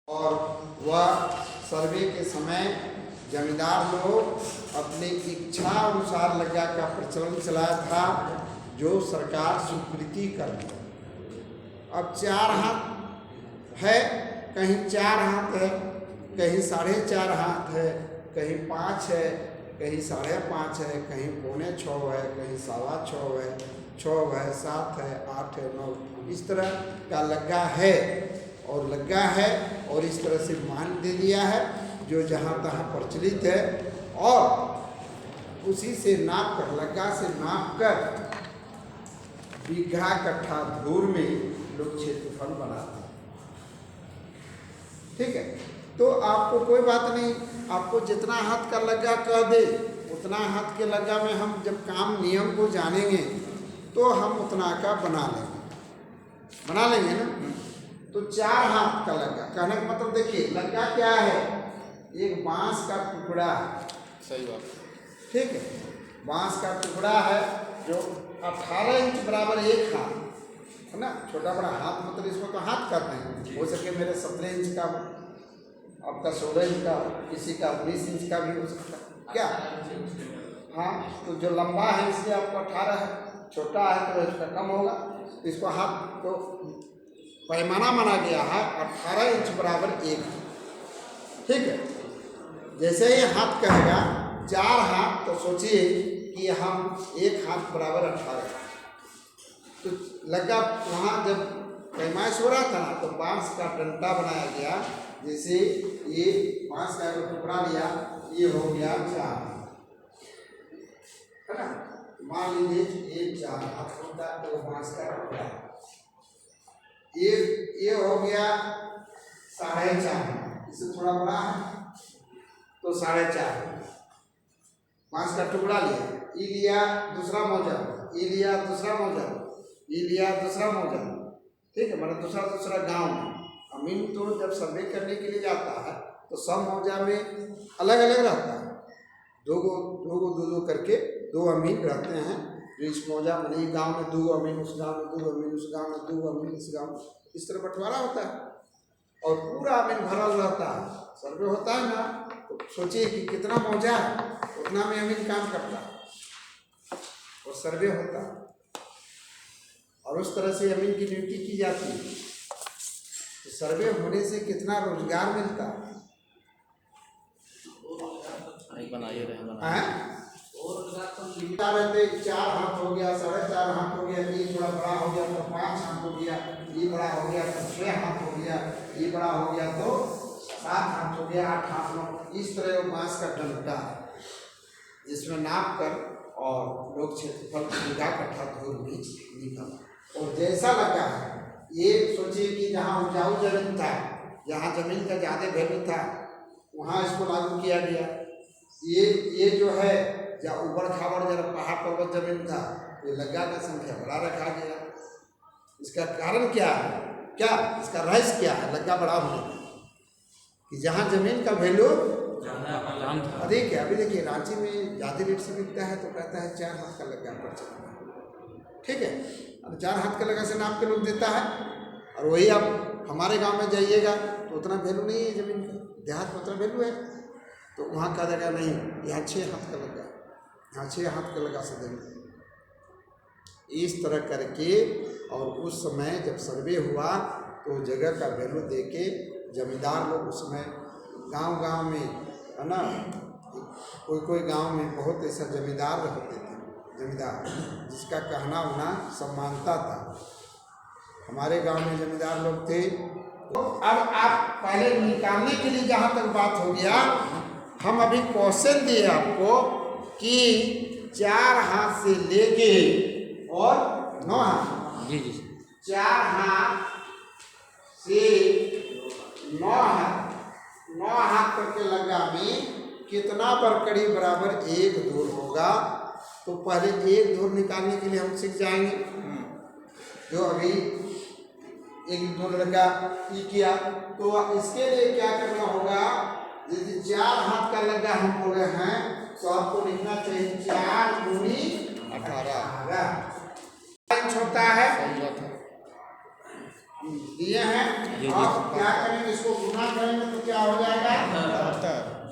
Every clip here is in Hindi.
और वह सर्वे के समय जमींदार लोग अपनी इच्छा अनुसार लग्गा का प्रचलन चलाया था, जो सरकार स्वीकृति कर दी। अब 4 हाथ है, कहीं 4 हाथ है, कहीं 4.5 हाथ है, कहीं 5 है, कहीं 5.5 है, कहीं 5.25 है, कहीं 6.25 है, 6 है, 7 है, 8 है, 9, इस तरह का लग्गा है और लग्गा है और इस तरह से मान दे दिया है जो जहाँ तहाँ प्रचलित है। और उसी से नाप कर, लग्गा से नाप कर बीघा कट्ठा धूर में लोग क्षेत्रफल बनाते हैं। ठीक है, तो आपको कोई बात नहीं, आपको जितना हाथ का लग्गा कह दे उतना हाथ के लग्गा में हम जब काम नियम को जानेंगे तो हम उतना का बना लेंगे ना। तो 4 हाथ का लग्गा कहने का मतलब देखिए, लग्गा क्या है? एक बांस का टुकड़ा है। सही बात। ठीक है, बांस का टुकड़ा है जो 18 इंच बराबर एक हाथ है ना। छोटा बड़ा हाथ मतलब इसको तो हाथ कहते हैं। हो सके मेरे 17 इंच का, आपका 16 इंच का, किसी का 19 इंच का भी हो सकता है क्या? हाँ, तो जो लंबा है इसलिए आपको 18 है, छोटा है तो इसका कम होगा। इसको हाथ तो पैमाना माना गया है 18 इंच बराबर एक। ठीक है, जैसे ही हाथ कहेगा 4 हाथ, तो सोचिए कि हम एक हाथ बराबर 18। तो लग्गा वहाँ जब पैमाइश हो रहा था ना, तो बांस का डंडा बनाया गया। जैसे ये बांस का टुकड़ा लिया, ये हो गया 4 है ना। मान लीजिए ये 4 हाथ होता है तो बांस का टुकड़ा, ये हो गया 4.5, इससे थोड़ा बड़ा है तो 4.5 बांस का टुकड़ा लिया। ये लिया दूसरा मौजा, ये लिया दूसरा मौजा, ये लिया दूसरा मौजा। ठीक है, मतलब दूसरा गांव में अमीन तो जब सर्वे करने के लिए जाता है तो सब मौजा में अलग अलग रहता है। दो करके 2 अमीन रहते हैं जो इस मौजा में, ये गाँव में 2 अमीन, उस गाँव में 2 अमीन, उस गाँव में 2 अमीन, इस गाँव में, इस तरह बंटवारा होता है और पूरा अमीन भरल रहता है। सर्वे होता है ना, तो सोचिए कि कितना मौजा है उतना में अमीन काम करता है और सर्वे होता है और उस तरह से अमीन की ड्यूटी की जाती है। तो सर्वे होने से कितना रोजगार मिलता है? रहते 4 हाथ हो गया, 4.5 हाथ हो गया, ये थोड़ा बड़ा हो गया तो 5 हाथ हो गया, ये बड़ा हो गया तो 6 हाथ हो गया, ये बड़ा हो गया तो 7 हाथ हो गया, 8 हाथ हो। इस तरह वो बांस का डंडा है जिसमें नाप कर और लोग क्षेत्रफल बीघा कट्ठा धूर में निकाला। और जैसा लगा है, ये सोचिए कि जहाँ उपजाऊ जमीन था, जहाँ जमीन का ज़्यादा वैल्यू था, वहाँ इसको लागू किया गया। ये जो है जहाँ उबड़ खाबड़ जरा पहाड़ पर्वत जमीन था, तो लग्गा का संख्या बड़ा रखा गया। इसका कारण क्या है? क्या इसका रहस्य क्या है लग्गा बड़ा होने का? कि जहाँ जमीन का वैल्यू अधिक है। अभी देखिए रांची में ज़्यादा रेट से बिकता है तो कहता है 4 हाथ का लग्गा पर चलता। ठीक है, अब 4 हाथ का लग्गा से नाप के लोग देता है और वही आप हमारे गांव में जाइएगा तो उतना वैल्यू नहीं है जमीन का, देहात में उतना वैल्यू है, तो वहाँ कहा जाएगा नहीं यहाँ 6 हाथ का लग्गा, यहाँ 6 हाथ का लग्गा से देंगे। इस तरह करके और उस समय जब सर्वे हुआ तो जगह का वैल्यू दे के जमींदार लोग उसमें गांव में है ना, कोई गांव में बहुत ऐसा जमींदार होते थे, जमींदार जिसका कहना होना सम्मानता था। हमारे गांव में जमींदार लोग थे। तो अब आप पहले निकालने के लिए जहाँ तक बात हो गया, हम अभी क्वेश्चन दिए आपको कि 4 हाथ से लेके और 9 हाथ, जी 4 हाथ से 9 हाथ तक के लग्गा में कितना बरकड़ी बराबर 1 धूर होगा। तो पहले 1 धूर निकालने के लिए हम सीख जाएंगे। जो अभी 1 धूर लग्गा ये किया, तो इसके लिए क्या करना होगा? यदि 4 हाथ का लग्गा हम बोले हैं तो आपको लिखना चाहिए 4 दूनी 18 इंच होता है। दिए हैं, आप क्या करेंगे? इसको गुना कर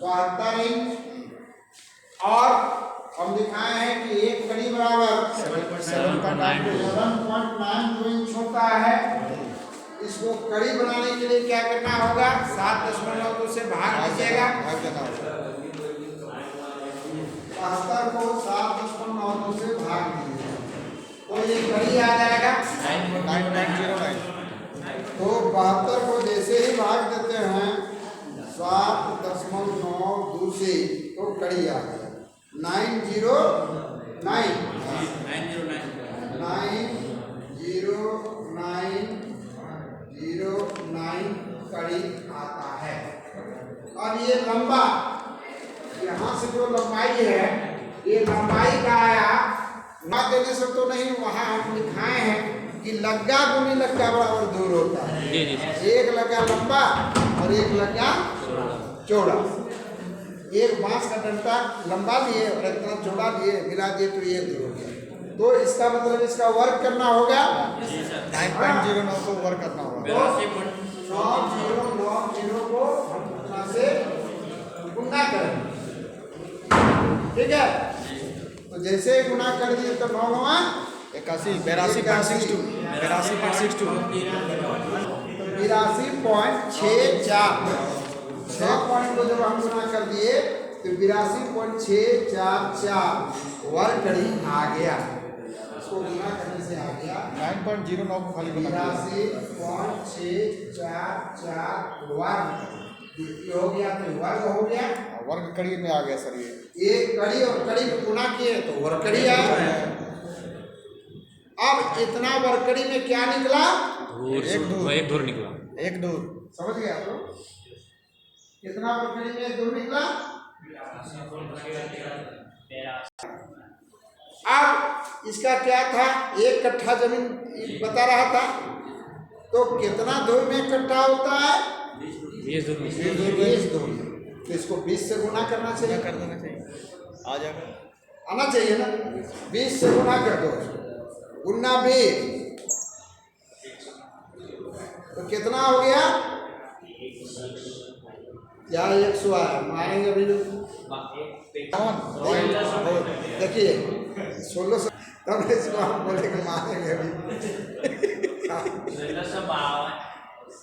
72 इंच। और हम दिखाए हैं कि एक कड़ी बराबर 7.92 इंच होता है। इसको कड़ी बनाने के लिए क्या करना होगा? 7.2 से भाग दीजिएगा। 72 को 7.92 से भाग दीजिएगा तो ये कड़ी आ जाएगा 9909। तो 72 को जैसे ही भाग देते हैं 7.92 से तो कड़ी आ गया 909 कड़ी आता है। और ये लंबा, यहाँ से जो लंबाई है ये लंबाई का आया ना देने से तो नहीं, वहाँ हम दिखाए हैं कि लग्गा गुनी लग्गा बराबर दूर होता है। एक लग्गा लंबा और एक लग्गा चौड़ा। एक बांस का डंडा लंबा लिए और इतना चौड़ा लिए मिला दिए तो ये दूर हो गया। तो इसका मतलब इसका वर्क करना होगा 9.09 को वर्क करना होगा। 9.090 को हम उतना से गुना करेंगे। ठीक है, तो जैसे गुना कर दिए तो 9 9 81 82.62 6 पॉइंट को जब हम गुना कर दिए तो 82.644 वर्ग कड़ी आ गया। इसको गुना करने से आ गया 9.09 को खाली गुना 82.644 वर्ग हो गया। तो वर्ग हो गया, वर्ग कड़ी में आ गया सर। ये कड़ी और कड़ी को गुना किए तो वर्ग कड़ी आया। अब इतना वर्ग कड़ी में क्या निकला? एक धूर निकला। एक धूर समझ गया तो कितना वर्ग कड़ी में एक धूर निकला? अब इसका क्या था? 1 कट्ठा जमीन बता रहा था तो कितना धूर में इकट्ठा होता है? 20 धूर। तो इसको 20 से गुना करना चाहिए। कर देना चाहिए, आ जाएगा, आना चाहिए ना। 20 से गुना कर दो, गुना 20 तो कितना हो गया? क्या 100 आया? मारेंगे अभी देखिए 1600 तब इसको हम बोलेंगे मारेंगे अभी।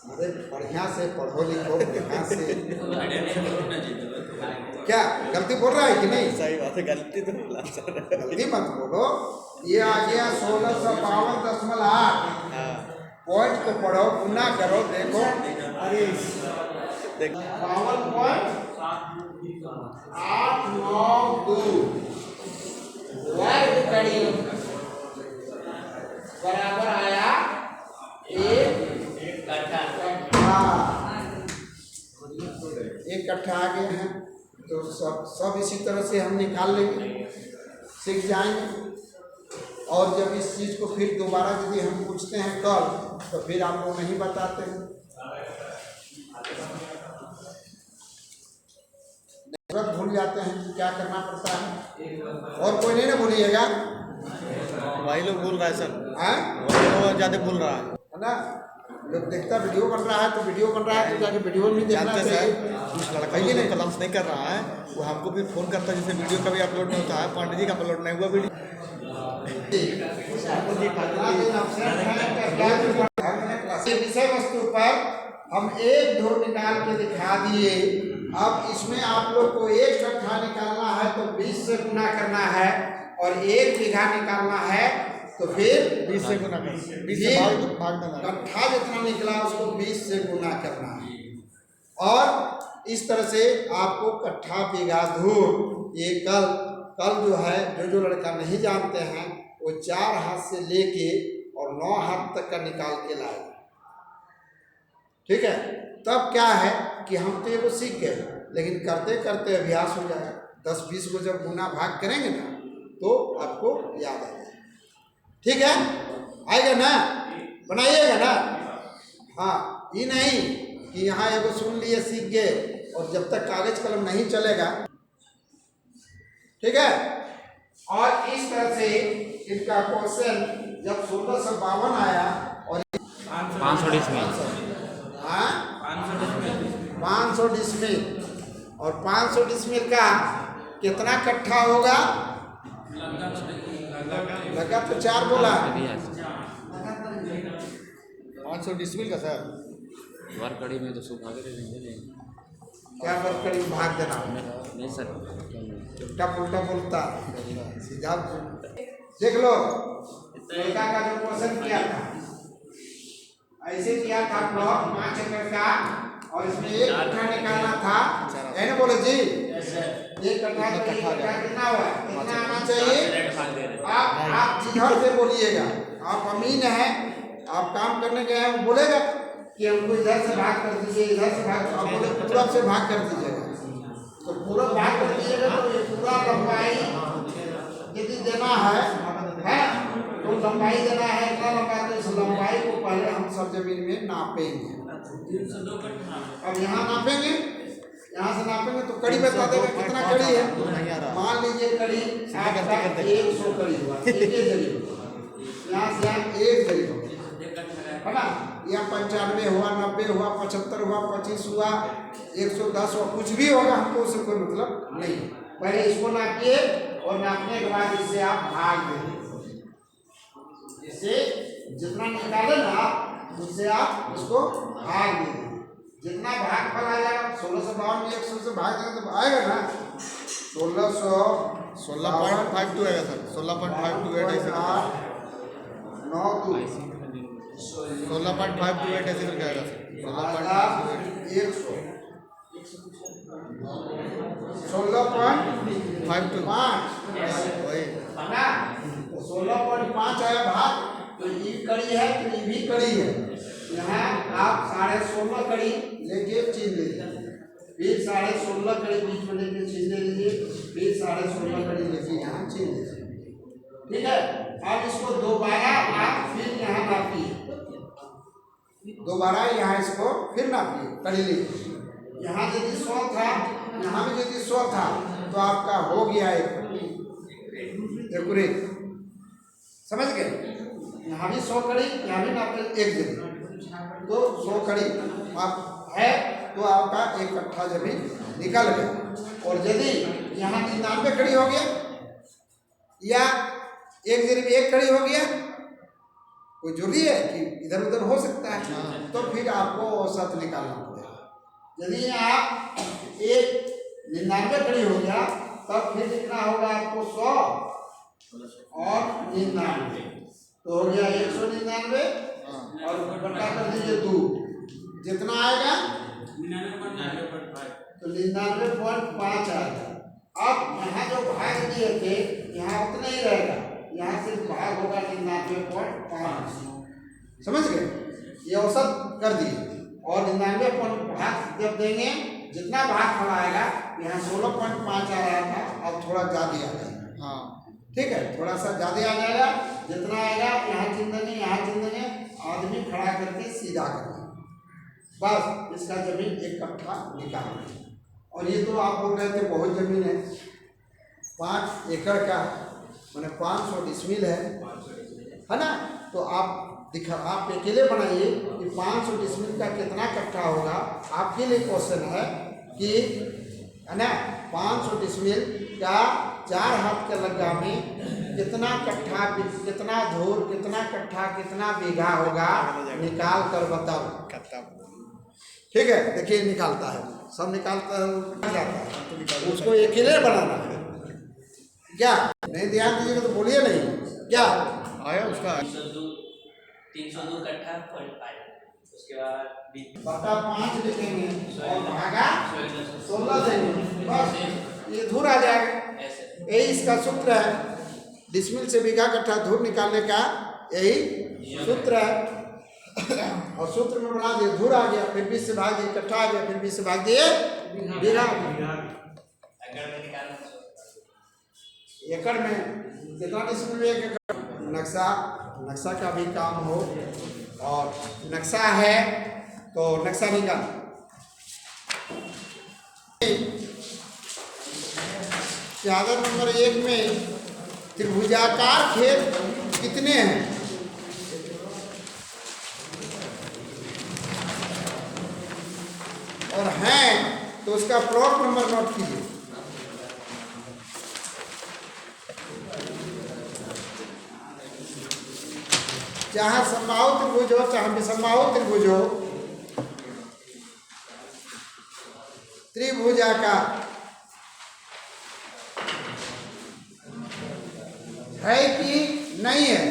अरे बढ़िया से पढ़ो लिखो, बढ़िया से। क्या गलती बोल रहा है कि नहीं? सही बात है, गलती तो गलती मत बोलो। ये आ गया 1652.8। पॉइंट को पढ़ो, गुना करो, देखो। अरे 52.892 वर्ग कड़ी बराबर आया 1 कट्ठा आ गए हैं। तो सब इसी तरह से हम निकाल लेंगे, सीख जाएंगे। और जब इस चीज़ को फिर दोबारा यदि हम पूछते हैं कल तो फिर आप लोग नहीं बताते हैं, तुरंत भूल जाते हैं कि क्या करना पड़ता है। और कोई नहीं ना भूलिएगा, वही लोग बोल रहा है सर। हैं वो ज़्यादा बोल रहा है ना। लोग देखता वीडियो बन रहा है तो वीडियो बन रहा है तो जाके वीडियो में देखना चाहिए। कुछ लड़का ही नहीं कलम्स नहीं कर रहा है, वो हमको भी फ़ोन करता है जैसे वीडियो कभी अपलोड नहीं होता है। पांडे जी का अपलोड नहीं हुआ वीडियो। विषय वस्तु पर हम एक धूर निकाल के दिखा दिए। अब इसमें आप लोग को 1 कट्ठा निकालना है तो 20 से गुना करना है, और 1 बीघा निकालना है तो फिर 20 से गुना कर, 20 से भाग देना। कट्ठा जितना निकला उसको 20 से गुना करना है। और इस तरह से आपको कट्ठा बीघा धूर ये कल जो है जो लड़का नहीं जानते हैं वो 4 हाथ से लेके और 9 हाथ तक का निकाल के लाए। ठीक है, तब क्या है कि हम तो ये वो सीख गए, लेकिन करते करते अभ्यास हो जाएगा। 10-20 को जब गुना भाग करेंगे ना तो आपको याद आ जाएगा। ठीक है, आएगा ना, बनाइएगा ना। हाँ, ये नहीं कि यहाँ एगो सुन लिए सीख गए और जब तक कागज कलम नहीं चलेगा। ठीक है, और इस तरह से इनका क्वेश्चन जब 1652 आया और 500 डिसमिल 500 डिसमिल और 500 डिसमिल का कितना कट्ठा होगा? लगा तो 4 बोला। 500 डिसमिल का सर वारकड़ी में तो सुबह भागे देंगे। क्या वर्कड़ी भाग देना? नहीं सर, उल्टा पुल्टा बोलता सीधा देख लो। लड़का का जो क्वेश्चन किया था ऐसे किया था ब्लॉक 5 एकड़ का और इसमें 1 कट्ठा निकालना था। है ना बोले जी? 1 कट्ठा कितना हुआ? कितना आना चाहिए? आप जिधर से बोलिएगा, आप अमीन है, आप काम करने गए हैं, वो बोलेगा कि हमको इधर से भाग कर दीजिए, इधर से भाग, आप बोले पूरब से भाग कर दीजिएगा, तो पूरब भाग कर दीजिएगा तो ये पूरा लंबाई यदि देना है तो लंबाई देना है इतना लंबा, तो इस लंबाई को पहले हम सब जमीन में नापेंगे। अब यहाँ नापेंगे, यहाँ से नापेंगे तो कड़ी बता देगा कितना कड़ी है। मान लीजिए कड़ी 100 कड़ी हुआ, यहाँ से यहाँ 1 जरी है ना, यहाँ 95 हुआ, 90 हुआ, 75 हुआ, 25 हुआ, 110 हुआ, कुछ भी होगा, हमको उससे कोई मतलब नहीं। पहले इसको नापिए और नापने के बाद इससे आप भाग देंगे। इससे जितना निकाले ना उससे आप उसको भाग देंगे। जितना भाग फल आ जाएगा 1652 में 100 से भाग देंगे तो आएगा ना 16.52 आएगा सर, 16.528 ऐसे 16.528 ऐसे करके आएगा सर, 16.528 वही 16.5 आया भाग, तो ये कड़ी है तो ये भी कड़ी है। यहाँ आप 16.5 कड़ी लेके छीन लीजिए, फिर 16.5 कड़ी बीच में लेके छीन लीजिए, फिर 16.5 कड़ी लेके यहाँ छीन लीजिए। ठीक है, अब इसको दोबारा आप फिर यहाँ नापिए, दोबारा यहाँ इसको फिर नापिए, कड़ी लीजिए। यहाँ यदि 100 था, यहाँ भी यदि 100 था तो आपका हो गया एक, समझ गए? यहाँ भी 100 कड़ी, यहाँ भी नापे 1 जरी, तो 100 कड़ी आप है तो आपका 1 कट्ठा जमीन निकल गया। और यदि यहाँ 99 कड़ी हो गया या 1 जरी में 1 कड़ी हो गया, कोई जरूरी है कि इधर उधर हो सकता है, तो फिर आपको औसत निकालना पड़ेगा। यदि आप 99 कड़ी हो गया तब फिर कितना होगा आपको 100 और 99, तो हो गया 199 और बटा कर दीजिए 2, जितना आएगा 99.5 आएगा। अब यहाँ जो भाग दिए थे यहाँ उतना ही रहेगा, यहाँ सिर्फ भाग होगा 99.5, समझ गए? ये औसत कर दिए और 99 भाग जब देंगे जितना भाग फल आएगा, यहाँ 16.5 आ रहा था, अब थोड़ा ज़्यादा आ जाएगा। हाँ ठीक है, थोड़ा सा ज़्यादा आ जाएगा, जितना आएगा यहाँ चिन देंगे, यहाँ चिन देंगे, आदमी खड़ा करके सीधा करना, बस इसका जमीन 1 कट्ठा निकालना। और ये तो आप बोल रहे थे बहुत जमीन है, 5 एकड़ का मैंने 500 डिसमिल है ना, तो आप अकेले बनाइए कि 500 डिसमिल का कितना कट्ठा होगा। आपके लिए क्वेश्चन है कि है ना 500 डिसमिल का 4 हाथ के लग्गा में कितना कट्ठा, कितना धूर, कितना कट्ठा, कितना बीघा होगा, निकाल कर बताओ। ठीक है, देखिए निकालता है, सब निकालता है, जाता है, उसको अकेले बनाना है क्या? नहीं ध्यान दीजिएगा तो बोलिए नहीं क्या आया उसका 302 कट्ठा 0.5, उसके बाद बटा 5 लिखेंगे और भागा 16 देंगे, बस ये धूर आ जाएगा। यही इसका सूत्र है, डिसमिल से बीघा कट्ठा धूर निकालने का यही सूत्र है। और सूत्र में बना दिए, धूर आ गया, फिर 20 से भाग दिए, कट्ठा आ गया, फिर 20 से भाग दिए बीघा। एकड़ में कितना डिसमिल में 1 एकड़? नक्शा का भी काम हो, और नक्शा है तो नक्शा निकाल। चादर नंबर 1 में त्रिभुजाकार खेत कितने हैं? और हैं तो उसका प्लॉट नंबर नोट कीजिए। चाहे समबाहु त्रिभुज हो चाहे विषमबाहु त्रिभुज हो, त्रिभुजाकार है कि नहीं है?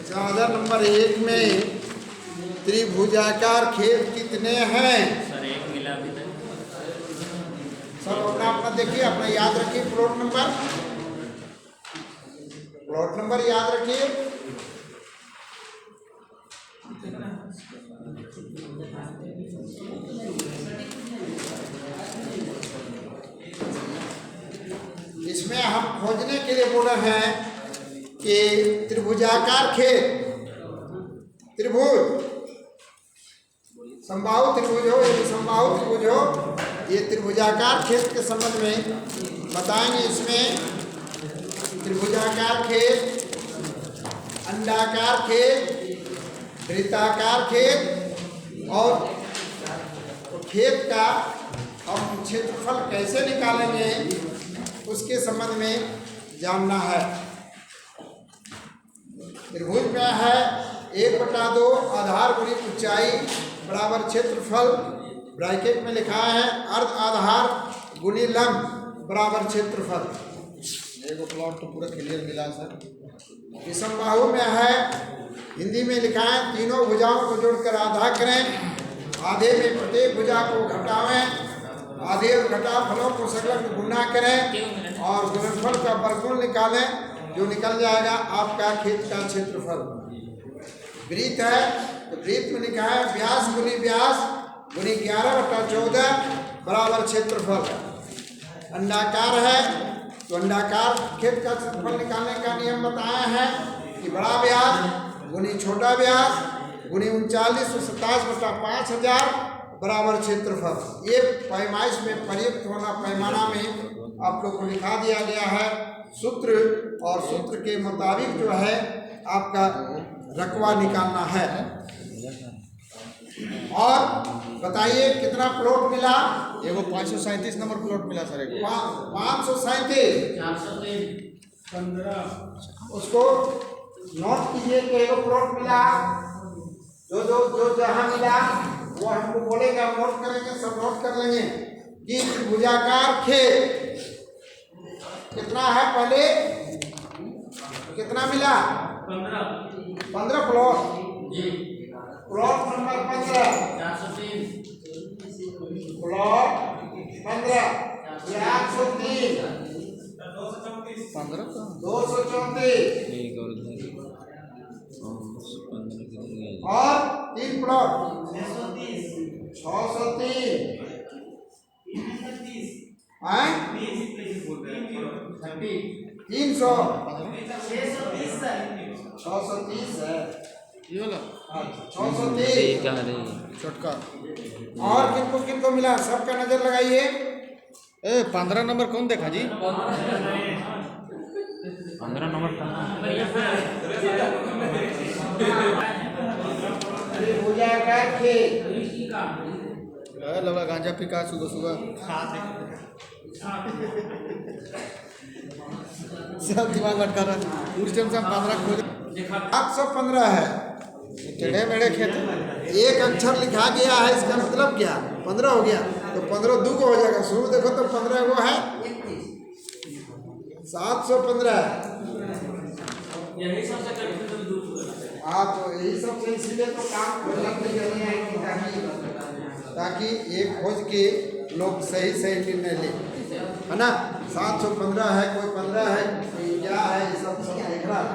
चादर नंबर 1 में त्रिभुजाकार खेत कितने हैं? सर एक मिला अभी तक। सब अपना अपना देखिए, अपना याद रखिए। प्लॉट नंबर याद रखिए। इसमें हम खोजने के लिए बोले हैं कि त्रिभुजाकार खेत, त्रिभुज समबाहु त्रिभुज हो या विषमबाहु त्रिभुज हो, ये त्रिभुजाकार खेत के संबंध में बताएंगे। इसमें त्रिभुजाकार खेत, अंडाकार खेत, वृत्ताकार खेत और खेत का हम क्षेत्रफल कैसे निकालेंगे उसके संबंध में जानना है। त्रिभुज में है 1/2 आधार गुणी ऊंचाई बराबर क्षेत्रफल, ब्रैकेट में लिखा है अर्ध आधार गुणी लंब बराबर क्षेत्रफल। एक प्लॉट तो पूरा क्लियर मिला सर। विषमबाहु में है, हिंदी में लिखा है तीनों भुजाओं को जोड़कर आधा करें, आधे में प्रत्येक भुजा को घटावें, आधे और घटा फलों को संलग्न गुणा करें और गुणनफल का वर्गमूल निकालें, जो निकल जाएगा आपका खेत का क्षेत्रफल। वृत्त है तो वृत्त में लिखा है व्यास गुनी व्यास गुनी 11/14 बराबर क्षेत्रफल। अंडाकार है तो अंडाकार खेत का क्षेत्रफल निकालने का नियम बताया है कि बड़ा व्यास गुनी छोटा व्यास गुनी 3927/5000 बराबर क्षेत्रफल। ये पैमाइश में प्रयुक्त होना पैमाना में आप लोग को लिखा दिया गया है सूत्र, और सूत्र के मुताबिक जो है आपका रकबा निकालना है। और बताइए कितना प्लॉट मिला? एगो 537 नंबर प्लॉट मिला सर। एक 537 उसको नोट कीजिए कि एगो प्लॉट मिला। जो जहाँ मिला वो हमको बोलेगा, नोट करेंगे, सब नोट कर लेंगे कि त्रिभुजाकार खेत कितना है। पहले कितना मिला? 15 प्लॉट। प्लॉट नंबर 15 प्लॉट 15 403 234 एक और उधर 15 किधर गया? और 3 प्लॉट 603 300 630 है। ये वाला 630 क्या है छोटका। और किनको किनको मिला सबका नजर लगाइए। 15 नंबर कौन देखा जी? 15 नंबर त्रिभुजाकार खेत लवड़ा गांजा पिका सुबह सुबह सब दिमाग भटका रहा। उस टाइम से हम 15 खोज 815 है। टेढ़े मेढ़े खेत। एक अक्षर लिखा गया है, इसका मतलब क्या? 15 हो गया तो 15 2 हो जाएगा। शुरू देखो तो 15 वो है 715। हाँ तो यही सब से इसीलिए तो काम ताकि एक खोज के लोग सही निर्णय ले, है ना। 715 है, कोई 15 है, कोई क्या है, ये सब देख रहा है।